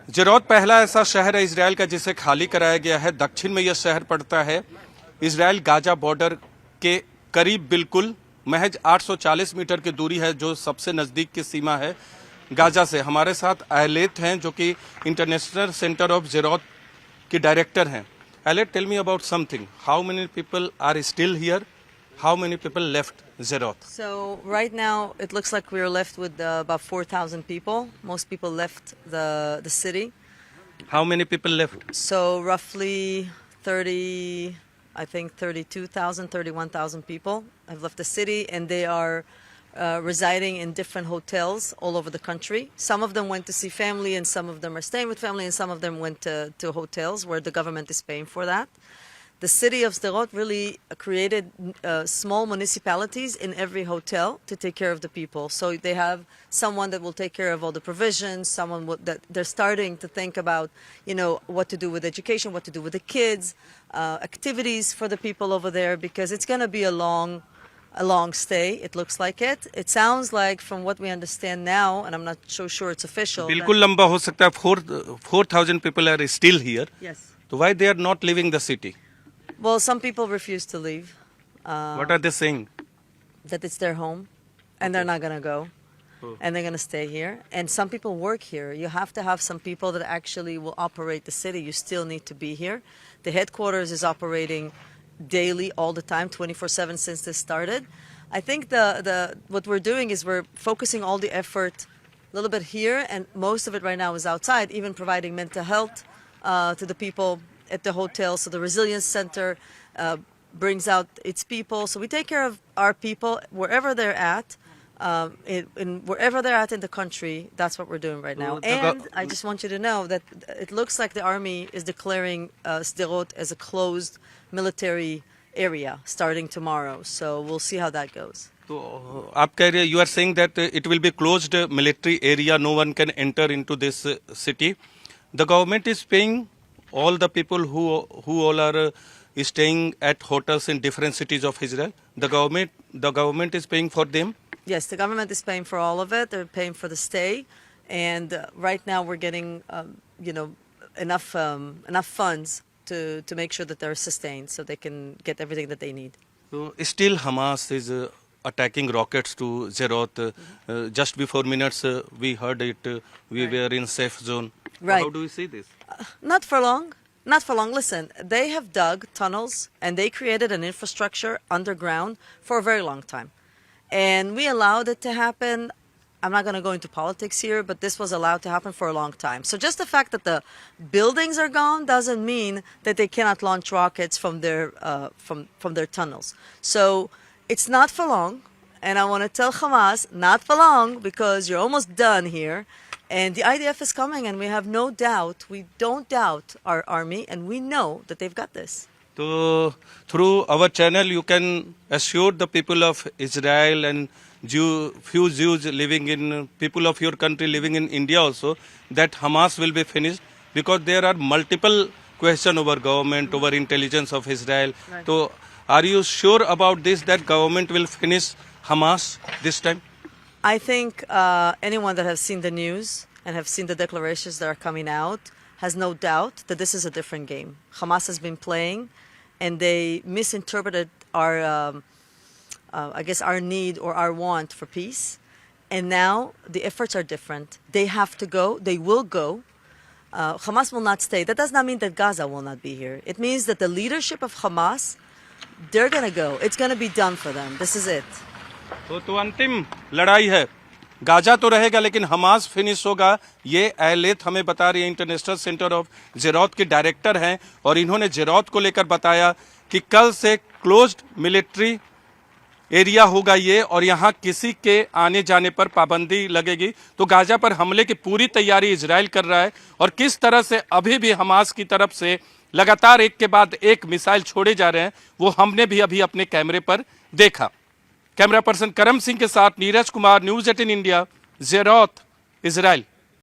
जेरौत पहला ऐसा शहर है इजराइल का जिसे खाली कराया गया है। दक्षिण में यह शहर पड़ता है इजराइल गाजा बॉर्डर के करीब, बिल्कुल महज 840 मीटर की दूरी है, जो सबसे नजदीक की सीमा है गाजा से। हमारे साथ अहलेत हैं जो कि इंटरनेशनल सेंटर ऑफ जेरौत के डायरेक्टर हैं। अहलेत, tell me about something, how many people are still here, how many people left Zerot? So right now it looks like we're left with about 4,000 people. Most people left the city. How many people left? So roughly 30, I think 32,000, 31,000 people have left the city, and they are residing in different hotels all over the country. Some of them went to see family, and some of them are staying with family, and some of them went to hotels where the government is paying for that. The city of Sderot really created small municipalities in every hotel to take care of the people. So they have someone that will take care of all the provisions, someone that they're starting to think about, what to do with education, what to do with the kids, activities for the people over there, because it's going to be a long stay. It looks like it. It sounds like, from what we understand now, and I'm not so sure it's official. बिल्कुल लंबा हो सकता है। 4,000 people are still here. Yes. So why they are not leaving the city? Well, some people refuse to leave. What are they saying? That it's their home, and they're not going to go, and they're going to stay here. And some people work here. You have to have some people that actually will operate the city. You still need to be here. The headquarters is operating daily, all the time, 24/7 since this started. I think what we're doing is we're focusing all the effort a little bit here, and most of it right now is outside, even providing mental health to the people at the hotel. So the Resilience Center brings out its people. So we take care of our people wherever they're at, wherever they're at in the country. That's what we're doing right now. And I just want you to know that it looks like the army is declaring Sderot as a closed military area starting tomorrow. So we'll see how that goes. तो आप कह रहे हैं, you are saying that it will be closed military area, no one can enter into this city. The government is paying all the people who all are staying at hotels in different cities of Israel. The government is paying for them. Yes, the government is paying for all of it. They're paying for the stay, and right now we're getting enough funds to make sure that they're sustained, so they can get everything that they need. So still Hamas is attacking rockets to Zerot. Just before minutes we heard it. We were in safe zone. Right. How do you see this? Not for long. Not for long. Listen, they have dug tunnels and they created an infrastructure underground for a very long time. And we allowed it to happen. I'm not going to go into politics here, but this was allowed to happen for a long time. So just the fact that the buildings are gone doesn't mean that they cannot launch rockets from their tunnels. So it's not for long. And I want to tell Hamas, not for long, because you're almost done here. And the IDF is coming, and we have no doubt, we don't doubt our army, and we know that they've got this. So through our channel, you can assure the people of Israel and few Jews people of your country living in India also, that Hamas will be finished, because there are multiple questions over government, over intelligence of Israel. Right. So are you sure about this, that government will finish Hamas this time? I think anyone that has seen the news and have seen the declarations that are coming out has no doubt that this is a different game. Hamas has been playing, and they misinterpreted our need or our want for peace. And now the efforts are different. They have to go. They will go. Hamas will not stay. That does not mean that Gaza will not be here. It means that the leadership of Hamas, they're going to go. It's going to be done for them. This is it. तो अंतिम लड़ाई है। Gaza तो रहेगा, लेकिन Hamas finish होगा। ये अहलेत हमें बता रही है, इंटरनेशनल सेंटर ऑफ जेरौत के डायरेक्टर हैं, और इन्होंने जेरौत को लेकर बताया कि कल से क्लोज्ड मिलिट्री एरिया होगा ये, और यहाँ किसी के आने जाने पर पाबंदी लगेगी। तो गाजा पर हमले की पूरी तैयारी इजराइल कर रहा है, और किस तरह से अभी भी हमास की तरफ से लगातार एक के बाद एक मिसाइल छोड़े जा रहे हैं, वो हमने भी अभी अपने कैमरे पर देखा। कैमरा पर्सन करम सिंह के साथ नीरज कुमार, न्यूज़ 18 इंडिया, जेरौत, इजराइल।